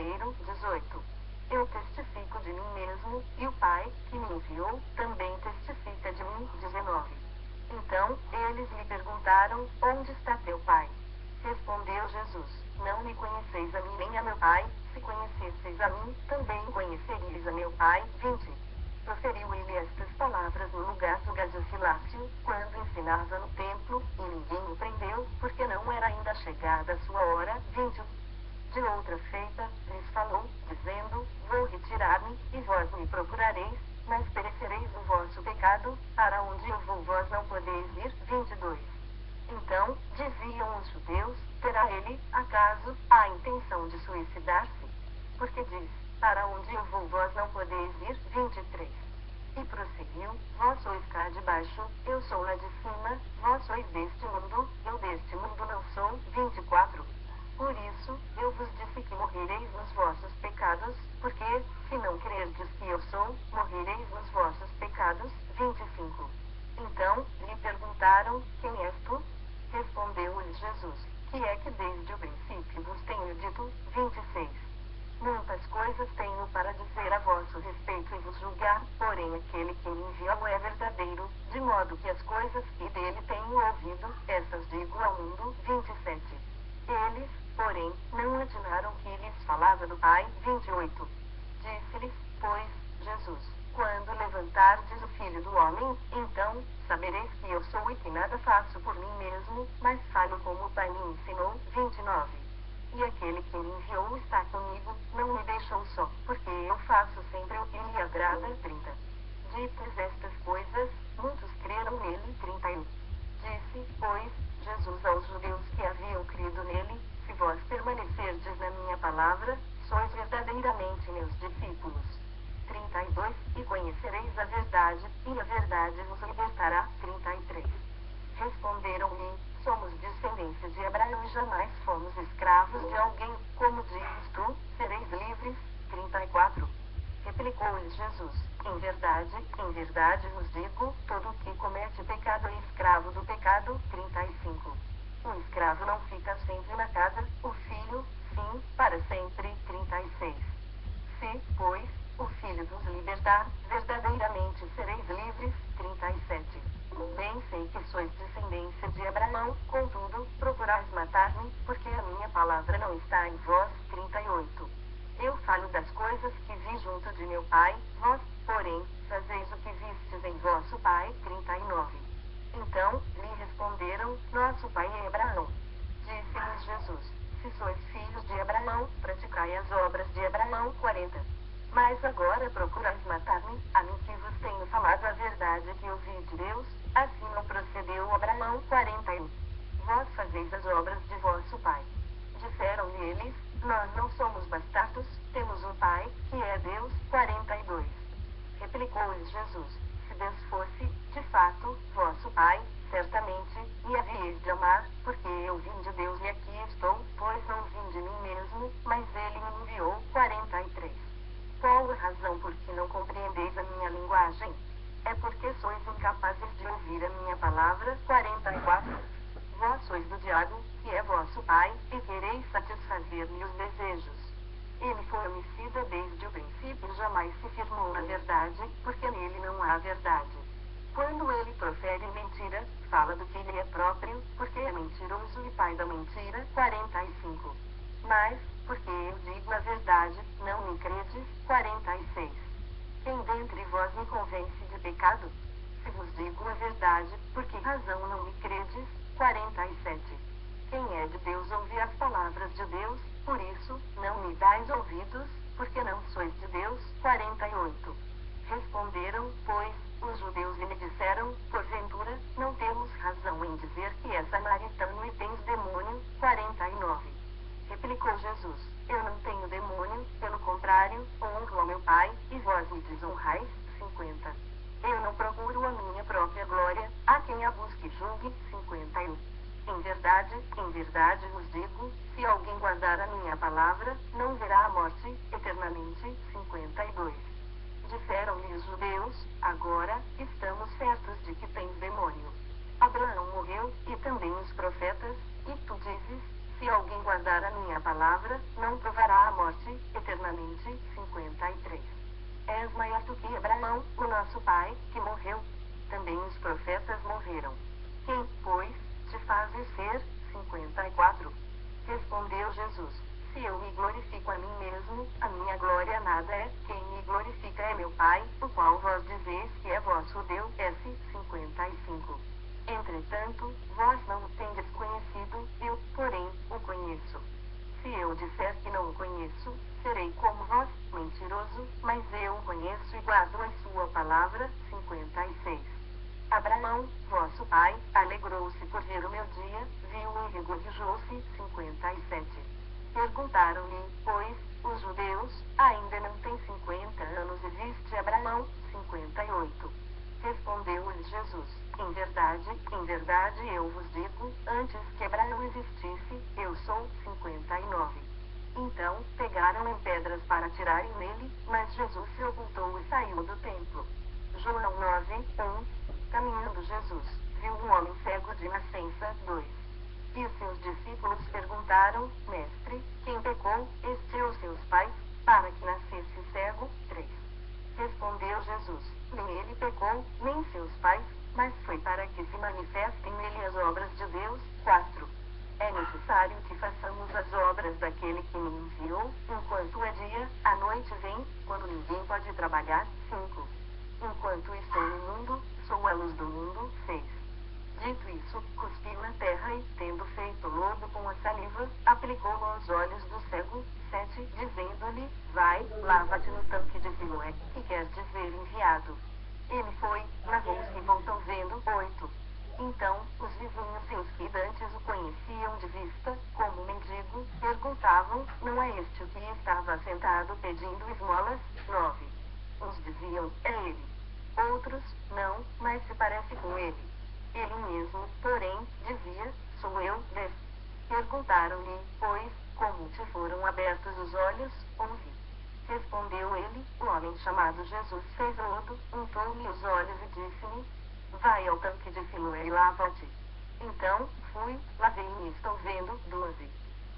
verdadeiro. 18. Eu testifico de mim mesmo, e o Pai, que me enviou, também testifica de mim. 19. Então, eles lhe perguntaram, onde está teu Pai? Respondeu Jesus, não me conheceis a mim nem a meu Pai, se conhecesseis a mim, também conheceríeis a meu Pai. 20. Proferiu ele estas palavras no lugar do Gasofilácio, quando ensinava no templo, e ninguém o prendeu, porque não era ainda chegada a sua hora. 21. De outra feita, lhes falou, dizendo, vou retirar-me, e vós me procurareis, mas perecereis o vosso pecado, para onde eu vou vós não podeis ir. 22. Então, diziam os judeus, terá ele, acaso, a intenção de suicidar-se? Porque diz, para onde eu vou vós não podeis ir. 23. E prosseguiu, vós sois cá de baixo, eu sou lá de cima, vós sois deste mundo, eu deste mundo não sou. 24. Por isso, eu vos disse que morrereis nos vossos pecados, porque, se não crerdes que eu sou, morrereis nos vossos pecados. 25. Então, lhe perguntaram, quem és tu? Respondeu-lhes Jesus, que é que desde o princípio vos tenho dito. 26. Muitas coisas tenho para dizer a vosso respeito e vos julgar, porém aquele que me enviou é verdadeiro, de modo que as coisas que dele tenho ouvido, essas digo ao mundo. 27. Eles, porém, não atinaram que lhes falava do Pai. 28. Disse-lhes, pois, Jesus, quando levantardes o Filho do Homem, então, sabereis que eu sou e que nada faço por mim mesmo, mas falo como o Pai me ensinou. 29. E aquele que me enviou está comigo, não me deixou só, porque eu faço sempre o que lhe agrada. 30. Ditas estas coisas, muitos creram nele. 31. Disse, pois, Jesus aos judeus que haviam crido nele, se vós permanecerdes na minha palavra, sois verdadeiramente meus discípulos. 32. E conhecereis a verdade, e a verdade vos libertará. 33. Responderam-lhe, somos descendência de Abraão e jamais fomos escravos de alguém, como dizes tu, sereis livres. 34. Replicou-lhes Jesus, em verdade vos digo, todo o que comete pecado é escravo do pecado. 35. O escravo não fica sempre na casa, o filho, sim, para sempre. 36. Se, pois, o Filho vos libertar, verdadeiramente sereis livres. 37. Bem sei que sois descendência de Abraão, contudo, procurais matar-me, porque a minha palavra não está em vós. 38. Eu falo das coisas que vi junto de meu Pai, vós, porém, fazeis o que vistes em vosso Pai. 39. Então, lhe responderam, nosso Pai é Abraão. Disse-lhes Jesus, se sois filhos de Abraão, praticai as obras de Abraão. 40. Mas agora procurais matar-me, a mim que vos tenho falado a verdade que ouvi de Deus, assim não procedeu Abraão. 41. Vós fazeis as obras de vosso pai. Disseram-lhe eles, nós não somos bastardos, temos um pai, que é Deus. 42. Replicou-lhes Jesus, se Deus fosse, de fato, vosso pai, certamente, me havíeis de amar, porque eu vim de Deus e aqui estou, pois não vim de mim mesmo, mas ele me enviou. 43. Qual a razão por que não compreendeis a minha linguagem? É porque sois incapazes de ouvir a minha palavra. 44. Vós sois do diabo, que é vosso pai, e quereis satisfazer-lhe os desejos. Ele foi homicida desde o princípio e jamais se firmou na verdade, porque nele não há verdade. Quando ele profere mentira, fala do que lhe é próprio, porque é mentiroso e pai da mentira. 45. Mas, porque eu digo a verdade, não me credes. 46. Quem dentre vós me convence de pecado? Se vos digo a verdade, por que razão não me credes? 47. Quem é de Deus ouve as palavras de Deus, por isso, não me dais ouvidos, porque não sois de Deus. 48. Responderam, pois, os judeus e lhe disseram, porventura, não temos razão em dizer que és samaritano e tens demônio. 49. Replicou Jesus, eu não tenho demônio, pelo contrário, honro ao meu Pai, e vós me desonrais. 50. Eu não procuro a minha própria glória, há quem a busque e julgue. 51. Em verdade vos digo, se alguém guardar a minha palavra, não verá a morte, eternamente. 52. Disseram-lhe os judeus, agora, estamos certos de que tens demônio. Abraão morreu, e também os profetas, e tu dizes, se alguém guardar a minha palavra, palavra, não provará a morte, eternamente. 53. És maior do que Abraão, o nosso pai, que morreu. Também os profetas morreram. Quem, pois, te fazes ser? 54. Respondeu Jesus: se eu me glorifico a mim mesmo, a minha glória nada é. Quem me glorifica é meu Pai, o qual vós dizeis que é vosso Deus. S. 55. Entretanto, vós não o tendes conhecido, eu, porém, o conheço. Se eu disser que não o conheço, serei como vós, mentiroso, mas eu o conheço e guardo a sua palavra. 56. Abraão, vosso pai, alegrou-se por ver o meu dia, viu-o e regozijou-se. 57. Perguntaram-lhe, pois, os judeus: ainda não tem 50 anos e viste Abraão? 58. Respondeu-lhes Jesus: em verdade eu vos digo, antes que Abraão existisse, eu sou. 59. Então, pegaram em pedras para atirarem nele, mas Jesus se ocultou e saiu do templo. João 9, 1. Caminhando Jesus, viu um homem cego de nascença. 2. E os seus discípulos perguntaram: Mestre, quem pecou, este ou seus pais, para que nascesse cego? 3. Respondeu Jesus: nem ele pecou, nem seus pais, mas foi para que se manifestem nele as obras de Deus. 4. É necessário que façamos as obras daquele que me enviou, enquanto é dia. A noite vem, quando ninguém pode trabalhar. 5. Enquanto estou no mundo, sou a luz do mundo. 6. Dito isso, cuspiu na terra e, tendo feito lodo com a saliva, aplicou-o aos olhos do cego. 7. Dizendo-lhe: vai, lava-te no tanque de Siloé, que quer dizer enviado. Ele foi, lavou-se e voltou vendo. 8. Então, os vizinhos e os que dantes o conheciam de vista, como mendigo, perguntavam: não é este o que estava sentado pedindo esmolas? 9. Uns diziam: é ele. Outros: não, mas se parece com ele. Ele mesmo, porém, dizia: sou eu. 10. Perguntaram-lhe, pois, como te foram abertos os olhos? 11. Respondeu ele: o homem chamado Jesus fez lodo, untou-me os olhos e disse-me: vai ao tanque de Siloé e lava-te. Então, fui, lavei-me e estou vendo. 12.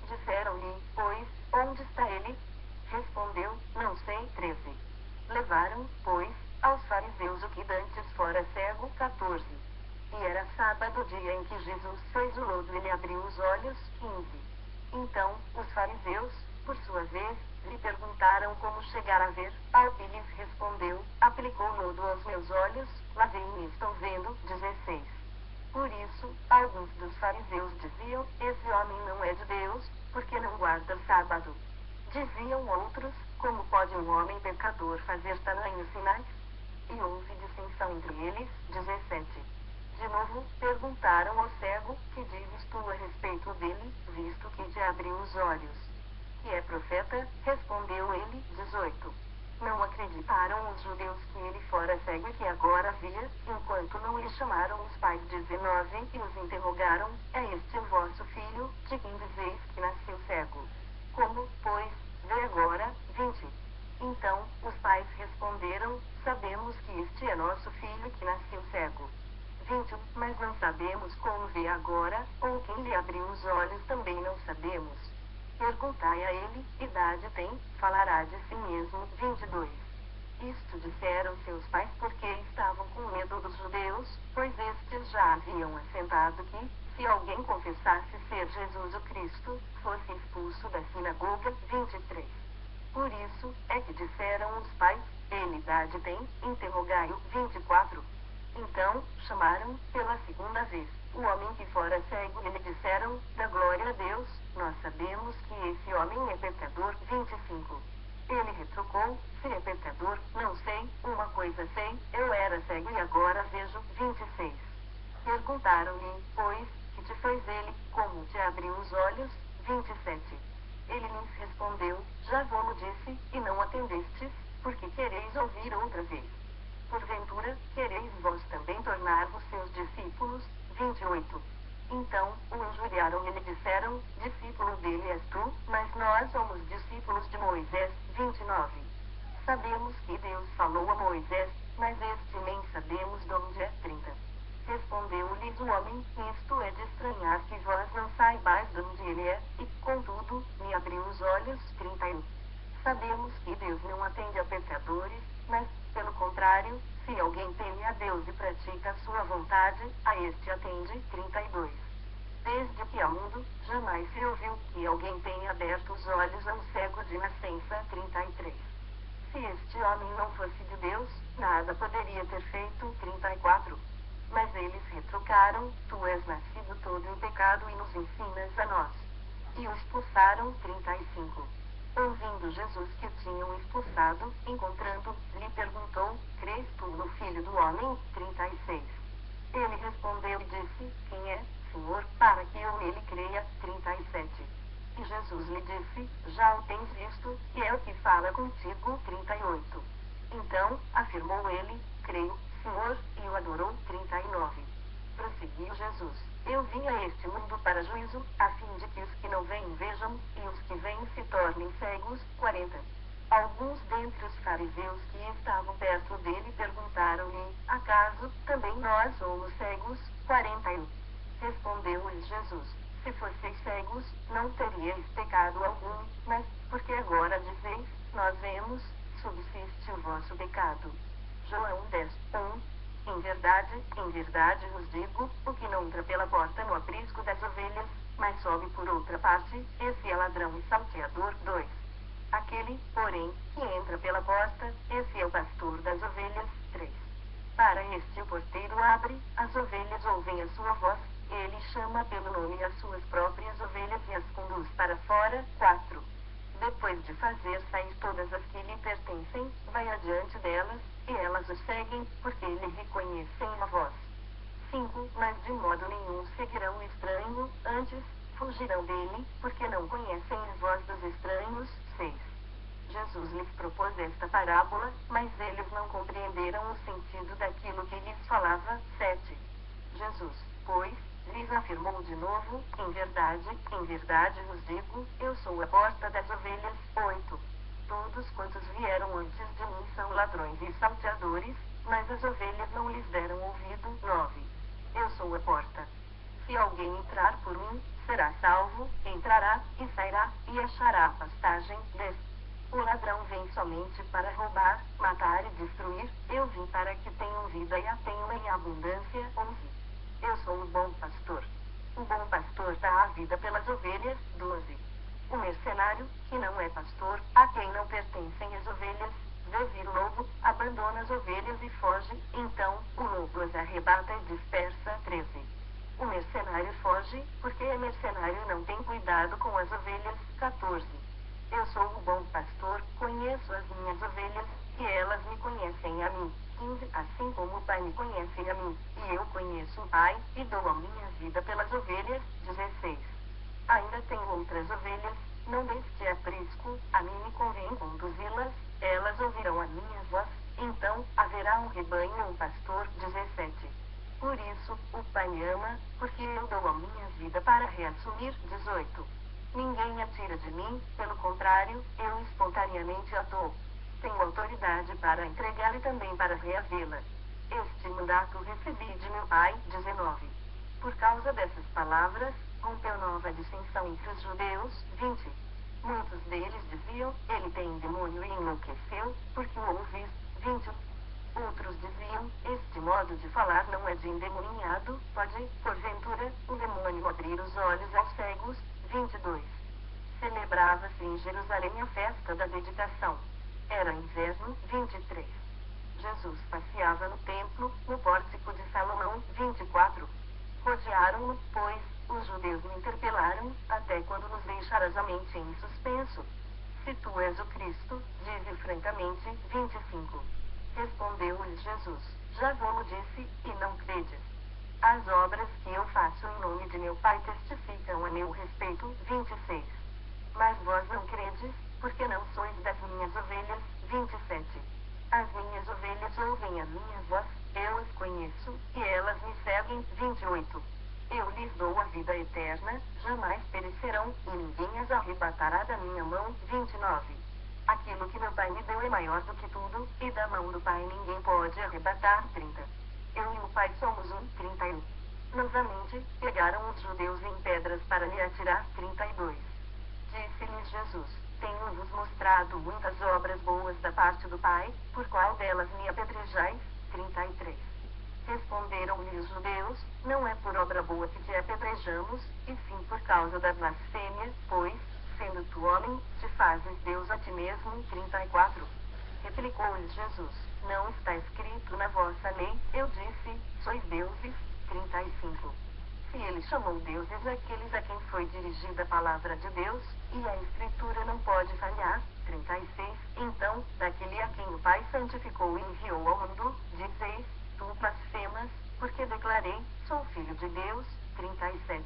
Disseram-lhe, pois, onde está ele? Respondeu: não sei. 13. Levaram, pois, aos fariseus o que dantes fora cego. 14. E era sábado, dia em que Jesus fez o lodo e lhe abriu os olhos. 15. Então, os fariseus, por sua vez, lhe perguntaram como chegar a ver. Ao que lhes respondeu: aplicou lodo aos meus olhos, lavei-me e estou vendo. 16. Por isso, alguns dos fariseus diziam: esse homem não é de Deus, porque não guarda o sábado. Diziam outros: como pode um homem pecador fazer tamanhos sinais? E houve dissensão entre eles. 17. De novo, perguntaram ao cego: que dizes tu a respeito dele, visto que te abriu os olhos? Que é profeta? Respondeu ele. 18. Não acreditaram os judeus que ele fora cego e que agora via, enquanto não lhe chamaram os pais. 19. E os interrogaram: é este o vosso filho, de quem dizeis que nasceu cego? Como, pois, vê agora? 20. Então, os pais responderam: sabemos que este é nosso filho que nasceu cego. 21. Mas não sabemos como vê agora, ou quem lhe abriu os olhos também não sabemos. Perguntai a ele: idade tem? Falará de si mesmo. 22. Isto disseram seus pais porque estavam com medo dos judeus, pois estes já haviam assentado que, se alguém confessasse ser Jesus o Cristo, fosse expulso da sinagoga. 23. Por isso, é que disseram os pais: ele idade tem? Interrogai-o. 24. Então, chamaram, pela segunda vez, o homem que fora cego e lhe disseram: dá glória a Deus, nós sabemos que esse homem é pecador. 25. Ele retrucou: se é pecador, não sei, uma coisa sei, eu era cego e agora vejo. 26. Perguntaram-lhe, pois, que te fez ele, como te abriu os olhos? 27. Ele lhes respondeu: já vos disse, e não atendestes, porque quereis ouvir outra vez. Porventura, quereis vós também tornar-vos seus discípulos? 28. Então, o injuriaram e lhe disseram: discípulo dele és tu, mas nós somos discípulos de Moisés. 29. Sabemos que Deus falou a Moisés, mas este nem sabemos de onde é. 30. Respondeu-lhes o homem: isto é de estranhar que vós não saibais de onde ele é, e, contudo, me abriu os olhos. 31. Sabemos que Deus não atende a pecadores, mas, pelo contrário, se alguém teme a Deus e pratica a sua vontade, a este atende. 32. Desde que há mundo, jamais se ouviu que alguém tenha aberto os olhos a um cego de nascença. 33. Se este homem não fosse de Deus, nada poderia ter feito. 34. Mas eles retrucaram: tu és nascido todo em pecado e nos ensinas a nós. E o expulsaram. 35. Ouvindo Jesus que o tinham expulsado, encontrando, lhe perguntou: crês tu no Filho do Homem? 36. Ele respondeu e disse: quem é, Senhor, para que eu nele creia? 37. E Jesus lhe disse: já o tens visto, e é o que fala contigo. 38. Então, afirmou ele: creio, Senhor, e o adorou. 39. Prosseguiu Jesus: eu vim a este mundo para juízo, a fim de que os que não veem vejam, e os que veem se tornem cegos. 40. Alguns dentre os fariseus que estavam perto dele perguntaram-lhe: acaso também nós somos cegos? 41. Respondeu-lhes Jesus: se fosseis cegos, não teríeis pecado algum, mas, porque agora dizeis, nós vemos, subsiste o vosso pecado. João 10, 1. Em verdade vos digo, o que não entra pela porta no aprisco das ovelhas, mas sobe por outra parte, esse é ladrão e salteador. 2. Aquele, porém, que entra pela porta, esse é o pastor das ovelhas. 3. Para este o porteiro abre, as ovelhas ouvem a sua voz, ele chama pelo nome as suas próprias ovelhas e as conduz para fora. 4. Depois de fazer sair todas as que lhe pertencem, vai adiante delas, e elas o seguem, porque lhe reconhecem a voz. 5. Mas de modo nenhum seguirão o estranho, antes, fugirão dele, porque não conhecem a voz dos estranhos. 6. Jesus lhes propôs esta parábola, mas eles não compreenderam o sentido daquilo que lhes falava. 7. Jesus, pois, lhes afirmou de novo: em verdade vos digo, eu sou a porta das ovelhas. 8. Todos quantos vieram antes de mim são ladrões e salteadores, mas as ovelhas não lhes deram ouvido. 9. Eu sou a porta. Se alguém entrar por mim, será salvo, entrará, e sairá, e achará pastagem. 10. O ladrão vem somente para roubar, matar e destruir, eu vim para que tenham vida e a tenham em abundância. 11. Eu sou o bom pastor. O bom pastor dá a vida pelas ovelhas. 12. O mercenário, que não é pastor, a quem não pertencem as ovelhas, vê vir o lobo, abandona as ovelhas e foge, então, o lobo as arrebata e dispersa. 13. O mercenário foge, porque é mercenário e não tem cuidado com as ovelhas. 14. Eu sou o bom pastor, conheço as minhas ovelhas, e elas me conhecem a mim. 15. Assim como o Pai me conhece a mim, e eu conheço o Pai, e dou a minha vida pelas ovelhas. 16. Ainda tenho outras ovelhas, não deste aprisco, a mim me convém conduzi-las, elas ouvirão a minha voz, então, haverá um rebanho e um pastor. 17. Por isso, o Pai me ama, porque eu dou a minha vida para reassumir. 18. Ninguém a tira de mim, pelo contrário, eu espontaneamente a dou. Tenho autoridade para entregá-la e também para reavê-la. Este mandato recebi de meu Pai. 19. Por causa dessas palavras, rompeu nova dissensão entre os judeus. 20. Muitos deles diziam: ele tem demônio e enlouqueceu, porque o ouvis. 21. Outros diziam: este modo de falar não é de endemoninhado, pode, porventura, o demônio abrir os olhos aos cegos. 22. Celebrava-se em Jerusalém a festa da dedicação. Era inverno. 23. Jesus passeava no templo, no pórtico de Salomão. 24. Rodearam-no, pois, os judeus me interpelaram: até quando nos deixarás a mente em suspenso? Se tu és o Cristo, dize francamente. 25. Respondeu-lhes Jesus: já vos disse, e não credes. As obras que eu faço em nome de meu Pai testificam a meu respeito. 26. Mas vós não credes, porque não sois das minhas ovelhas. 27. As minhas ovelhas ouvem a minha voz, eu as conheço, e elas me seguem. 28. Eu lhes dou a vida eterna, jamais perecerão, e ninguém as arrebatará da minha mão. 29. Aquilo que meu Pai me deu é maior do que tudo, e da mão do Pai ninguém pode arrebatar. 30. Eu e o Pai somos um. 31. Novamente, pegaram os judeus em pedras para lhe atirar. 32. Disse-lhes Jesus: Jesus: tenho-vos mostrado muitas obras boas da parte do Pai, por qual delas me apedrejais? 33. Responderam-lhe os judeus: não é por obra boa que te apedrejamos, e sim por causa da blasfêmia, pois, sendo tu homem, te fazes Deus a ti mesmo. 34. Replicou-lhes Jesus: não está escrito na vossa lei, eu disse, sois deuses? 35. Se ele chamou deuses aqueles a quem foi dirigida a palavra de Deus, e a Escritura não pode falhar. 36. Então, daquele a quem o Pai santificou e enviou ao mundo, dizeis, tu blasfemas, porque declarei, sou filho de Deus. 37.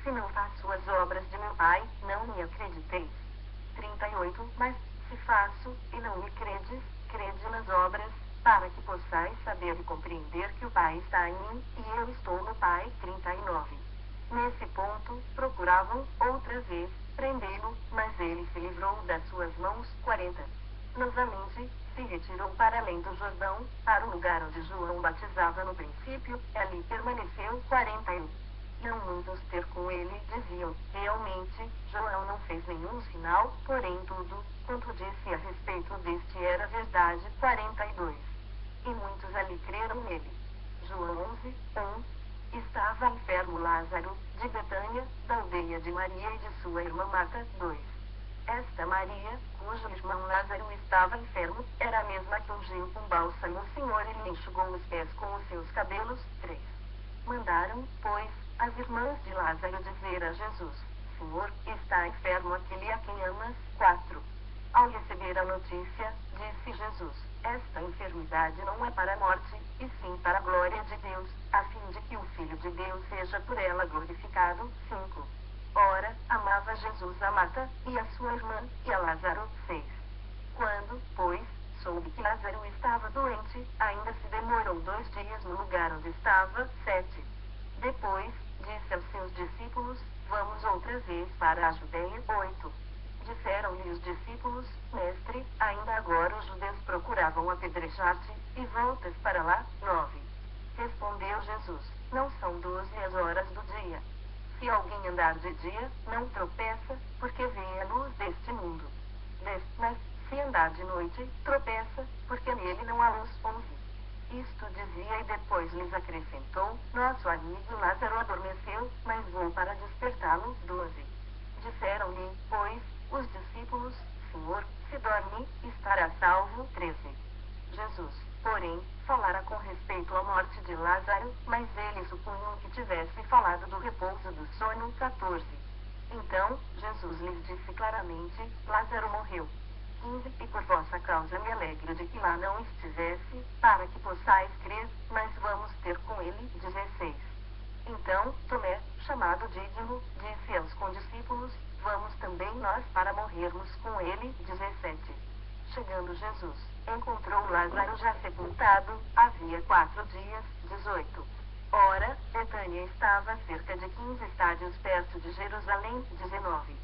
Se não faço as obras de meu Pai, não me acrediteis. 38. Mas, se faço, e não me credes, crede nas obras, para que possais saber e compreender que o Pai está em mim, e eu estou no Pai. 39. Nesse ponto, procuravam, outra vez, prendê-lo, mas ele se livrou das suas mãos. 40. Novamente, se retirou para além do Jordão, para o lugar onde João batizava no princípio, ali permaneceu. 41. Não muitos ter com ele diziam, realmente, João não fez nenhum sinal, porém tudo, quanto disse a respeito deste era verdade. 42. E muitos ali creram nele. João 11, 1. Estava enfermo Lázaro, de Betânia, da aldeia de Maria e de sua irmã Marta. 2. Esta Maria, cujo irmão Lázaro estava enfermo, era a mesma que ungiu com bálsamo o Senhor e lhe enxugou os pés com os seus cabelos. 3. Mandaram, pois, as irmãs de Lázaro dizer a Jesus: Senhor, está enfermo aquele a quem amas. 4. Ao receber a notícia, disse Jesus: esta enfermidade não é para a morte, e sim para a glória de Deus, a fim de que o Filho de Deus seja por ela glorificado. 5. Ora, amava Jesus a Marta, e a sua irmã, e a Lázaro. 6. Quando, pois, soube que Lázaro estava doente, ainda se demorou 2 dias no lugar onde estava. 7. Depois, disse aos seus discípulos: vamos outra vez para a Judeia. 8. Disseram-lhe os discípulos: Mestre, ainda agora os judeus procuravam apedrejar-te, e voltas para lá. 9. Respondeu Jesus: não são 12 as horas do dia. Se alguém andar de dia, não tropeça, porque vê a luz deste mundo. 10. Mas, se andar de noite, tropeça, porque nele não há luz. 11. Isto dizia e depois lhes acrescentou: nosso amigo Lázaro adormeceu, mas vou para despertá-lo. 12. Disseram-lhe, pois, os discípulos: Senhor, se dorme, estará salvo. 13. Jesus, porém, falara com respeito à morte de Lázaro, mas eles supunham que tivesse falado do repouso do sono. 14. Então, Jesus lhes disse claramente: Lázaro morreu. 15. E por vossa causa me alegro de que lá não estivesse, para que possais crer, mas vamos ter com ele. 16. Então, Tomé, chamado Dídimo, disse aos condiscípulos: vamos também nós para morrermos com ele. 17. Chegando Jesus, encontrou Lázaro já sepultado, havia 4 dias. 18. Ora, Betânia estava a cerca de 15 estádios perto de Jerusalém. 19.